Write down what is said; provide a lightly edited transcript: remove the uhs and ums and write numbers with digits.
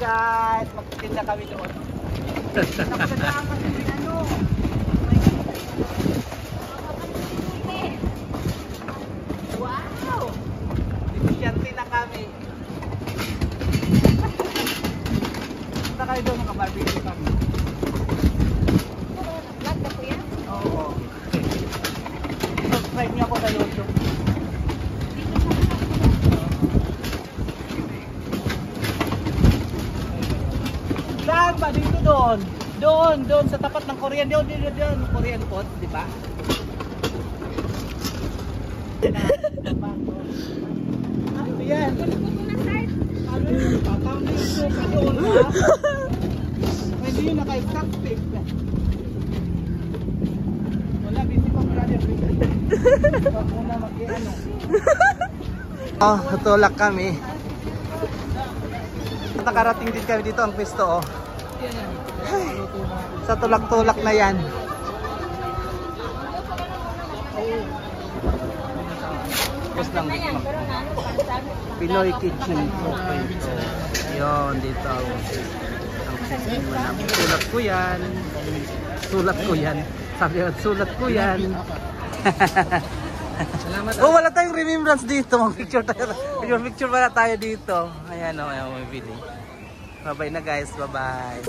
guys, magtitinda kami doon. Nakagandaan kasi yung ano. Wow! Divisyante na kami. Punta kayo doon, makabarbecue kami. Vlog na po yan? Oo. Subscribe niyo ako sa YouTube. Saan ba? Dito doon. Doon sa tapat ng Korean. Doon, Korean pot, di ba? Ano yan? Ano yun? Tatang dito ka doon ha? Hindi yun naka-static. Wala, busy pa brother. Huwag muna mag-iano. Oh, tutulak kami. Nakarating din kami dito ang pwesto oh. Sa tulak-tulak na yan. Gusto lang Pinoy Kitchen 2.0. Yun, dito ang sistema namin. Sulat ko yan. Sulat ko yan. Sabi ko, sulat ko yan. Oh, wala tayong remembrance dito. Mag-picture tayo. Picture wala tayo dito. Ayan o, ayan may bili. Bye-bye na guys. Bye-bye.